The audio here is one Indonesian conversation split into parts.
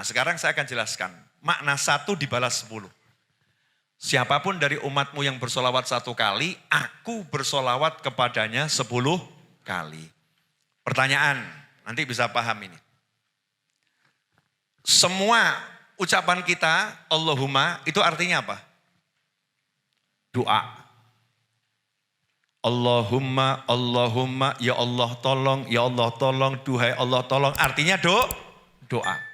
sekarang saya akan jelaskan. Makna 1 dibalas 10. Siapapun dari umatmu yang bersolawat 1 kali, aku bersolawat kepadanya 10 kali. Pertanyaan, nanti bisa paham ini. Semua ucapan kita, Allahumma, itu artinya apa? Doa. Allahumma, Allahumma, ya Allah tolong, duhai Allah tolong. Artinya doa.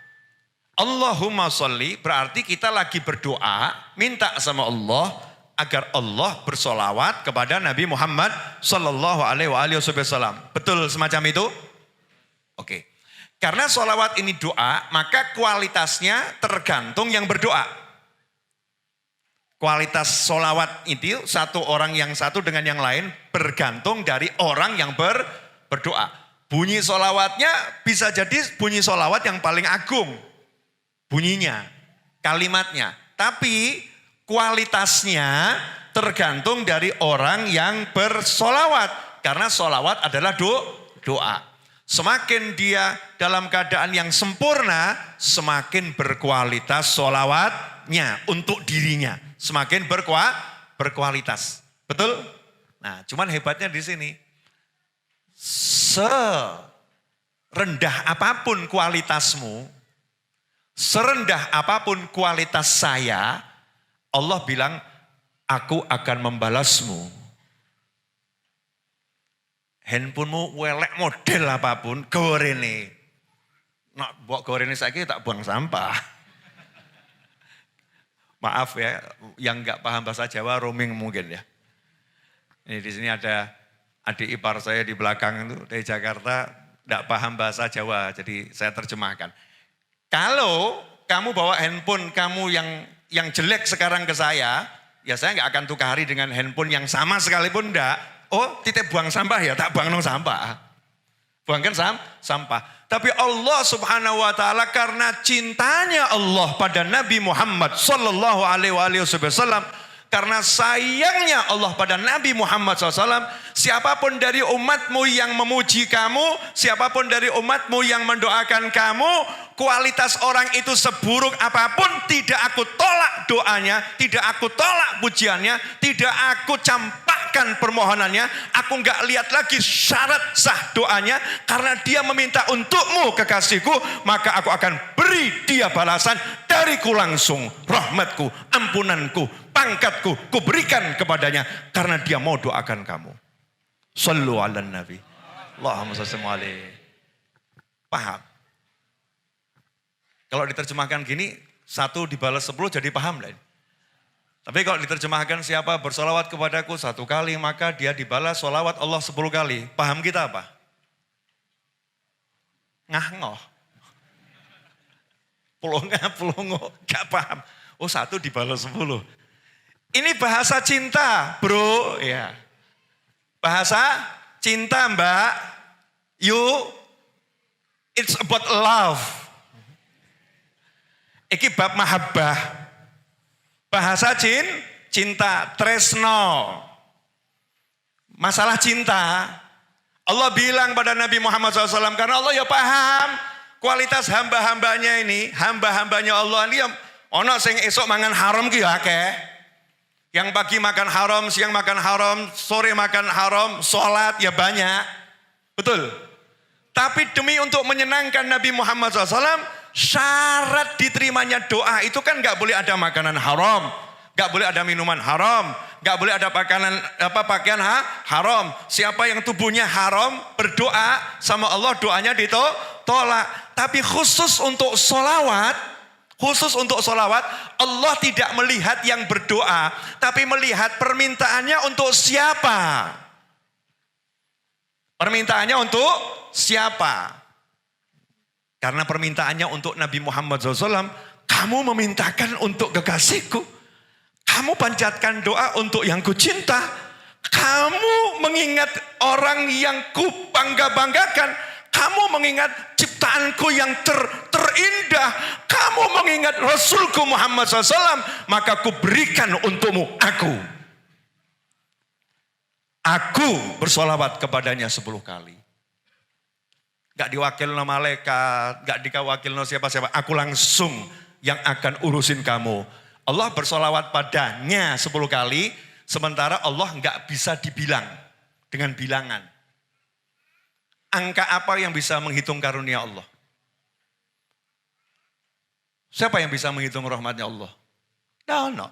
Allahumma sholli berarti kita lagi berdoa, minta sama Allah agar Allah bersolawat kepada Nabi Muhammad sallallahu alaihi wasallam. Betul semacam itu? Oke. Karena solawat ini doa, maka kualitasnya tergantung yang berdoa. Kualitas solawat itu satu orang yang satu dengan yang lain bergantung dari orang yang berdoa. Bunyi solawatnya bisa jadi bunyi solawat yang paling agung. Bunyinya, kalimatnya. Tapi kualitasnya tergantung dari orang yang bersolawat. Karena solawat adalah doa. Semakin dia dalam keadaan yang sempurna, semakin berkualitas solawatnya untuk dirinya. Semakin berkualitas. Betul? Nah, cuman hebatnya di sini. Serendah apapun kualitasmu, serendah apapun kualitas saya, Allah bilang, aku akan membalasmu. Handphonemu welek model apapun, gorene. Nak buat gorene saiki tak buang sampah. Maaf ya, yang nggak paham bahasa Jawa roaming mungkin ya. Ini di sini ada adik ipar saya di belakang itu dari Jakarta, nggak paham bahasa Jawa, jadi saya terjemahkan. Kalau kamu bawa handphone kamu yang jelek sekarang ke saya, ya saya nggak akan tukari dengan handphone yang sama sekalipun enggak. Oh, titip buang sampah ya, tak buang nong sampah. Buangkan sampah. Tapi Allah subhanahu wa ta'ala karena cintanya Allah pada Nabi Muhammad sallallahu alaihi wasallam, karena sayangnya Allah pada Nabi Muhammad SAW, siapapun dari umatmu yang memuji kamu, siapapun dari umatmu yang mendoakan kamu, kualitas orang itu seburuk apapun, tidak aku tolak doanya, tidak aku tolak pujiannya, tidak aku campakkan permohonannya, aku enggak lihat lagi syarat sah doanya, karena dia meminta untukmu kekasihku, maka aku akan beri dia balasan dariku langsung, rahmatku, ampunanku, pangkatku, kuberikan kepadanya, karena dia mau doakan kamu. Sallu ala nabi. Allahumma salli alaihi. Paham? Kalau diterjemahkan gini, 1 dibalas 10 jadi paham lah. Tapi kalau diterjemahkan siapa bersolawat kepadaku 1 kali, maka dia dibalas solawat Allah 10 kali. Paham kita apa? Ngah-ngoh. Pelongo, gak paham. Oh 1 dibalas 10. Ini bahasa cinta bro. Ya. Bahasa cinta mbak. It's about love. Iki bab mahabbah. Bahasa cinta, tresno. Masalah cinta. Allah bilang pada Nabi Muhammad SAW, karena Allah ya paham kualitas hamba-hambanya ini, hamba-hambanya Allah ini, ono sing esok mangan haram ki akeh. Yang pagi makan haram, siang makan haram, sore makan haram, sholat ya banyak. Betul. Tapi demi untuk menyenangkan Nabi Muhammad SAW, syarat diterimanya doa itu kan gak boleh ada makanan haram, gak boleh ada minuman haram, gak boleh ada pakaian haram. Siapa yang tubuhnya haram berdoa sama Allah, doanya ditolak. Tapi khusus untuk sholawat, Allah tidak melihat yang berdoa, tapi melihat permintaannya untuk siapa. Permintaannya untuk siapa? Karena permintaannya untuk Nabi Muhammad SAW, kamu memintakan untuk kekasihku. Kamu panjatkan doa untuk yang kucinta. Kamu mengingat orang yang kubangga-banggakan. Kamu mengingat ciptaanku yang terindah. Kamu mengingat Rasulku Muhammad SAW. Maka ku berikan untukmu aku. Aku bersolawat kepadanya 10 kali. Gak diwakil no malaikat, gak diwakil no siapa-siapa. Aku langsung yang akan urusin kamu. Allah bersolawat padanya 10 kali, sementara Allah gak bisa dibilang dengan bilangan. Angka apa yang bisa menghitung karunia Allah? Siapa yang bisa menghitung rahmatnya Allah? No.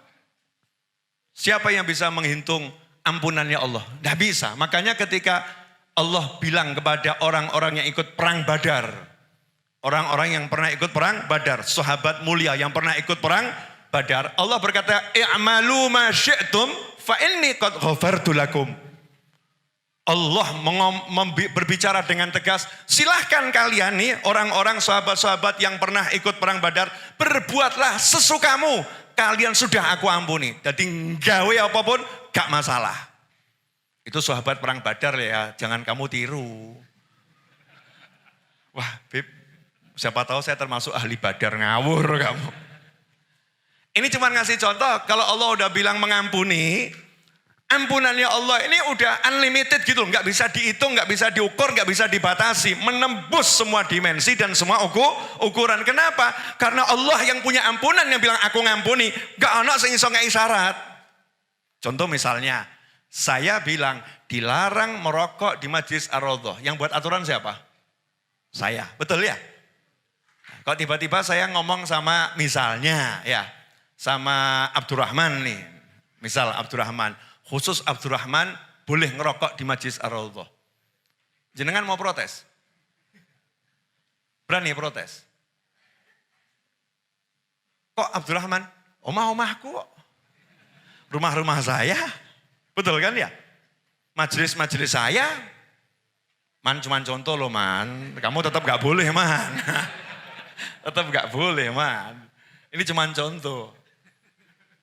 Siapa yang bisa menghitung ampunannya Allah? Tidak bisa. Makanya ketika Allah bilang kepada orang-orang yang ikut perang Badar. Orang-orang yang pernah ikut perang Badar. Sahabat mulia yang pernah ikut perang Badar. Allah berkata, i'malu ma syi'tum fa inni qad ghafartu lakum. Allah berbicara dengan tegas, silahkan kalian nih orang-orang sahabat-sahabat yang pernah ikut perang Badar, berbuatlah sesukamu, kalian sudah aku ampuni. Jadi gawe apapun gak masalah. Itu sahabat perang Badar ya, jangan kamu tiru. Wah Bib, siapa tahu saya termasuk ahli Badar, ngawur kamu. Ini cuma ngasih contoh, kalau Allah udah bilang mengampuni, ampunannya Allah ini udah unlimited gitu, nggak bisa dihitung, nggak bisa diukur, nggak bisa dibatasi, menembus semua dimensi dan semua ukuran. Kenapa? Karena Allah yang punya ampunan yang bilang aku ngampuni, nggak ono sing iso ngei syarat. Contoh misalnya, saya bilang dilarang merokok di Majlis Ar-Raudhah. Yang buat aturan siapa? Saya, betul ya? Kok tiba-tiba saya ngomong sama misalnya ya, sama Abdurrahman nih, misal Abdurrahman. Khusus Abdurrahman boleh ngerokok di Majlis Ar-Raudhah. Jenengan mau protes? Berani protes? Kok Abdurrahman? Omah-omahku kok. Rumah-rumah saya. Betul kan ya? Majelis-majelis saya. Man cuman contoh loh man. Kamu tetap gak boleh man. Tetap gak boleh man. Ini cuman contoh.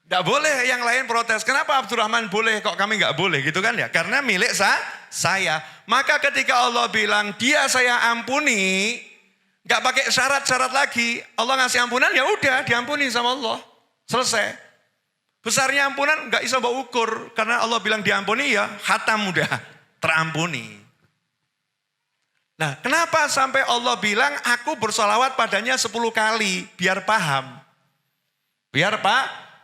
Tidak boleh yang lain protes. Kenapa Abdurrahman boleh kok kami nggak boleh gitu kan ya? Karena milik saya. Maka ketika Allah bilang dia saya ampuni, nggak pakai syarat-syarat lagi. Allah ngasih ampunan ya udah diampuni sama Allah. Selesai. Besarnya ampunan nggak bisa bawa ukur. Karena Allah bilang diampuni ya khatam udah terampuni. Nah kenapa sampai Allah bilang aku bersolawat padanya 10 kali. Biar paham. Biar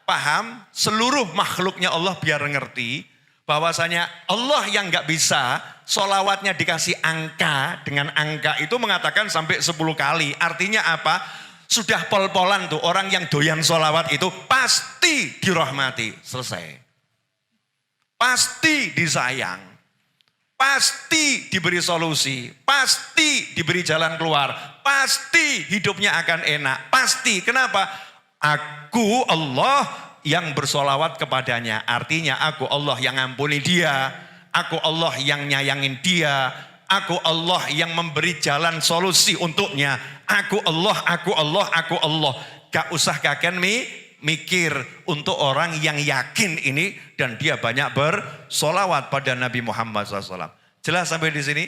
paham seluruh makhluknya Allah biar ngerti bahwasanya Allah yang gak bisa solawatnya dikasih angka, dengan angka itu mengatakan sampai 10 kali. Artinya apa? Sudah pol-polan tuh orang yang doyan solawat itu pasti dirahmati. Selesai. Pasti disayang. Pasti diberi solusi. Pasti diberi jalan keluar. Pasti hidupnya akan enak. Pasti. Kenapa? Aku Allah yang bersolawat kepadanya. Artinya aku Allah yang ampuni dia. Aku Allah yang nyayangin dia. Aku Allah yang memberi jalan solusi untuknya. Aku Allah, aku Allah, aku Allah. Gak usah kakek mikir untuk orang yang yakin ini. Dan dia banyak bersolawat pada Nabi Muhammad SAW. Jelas sampai di sini?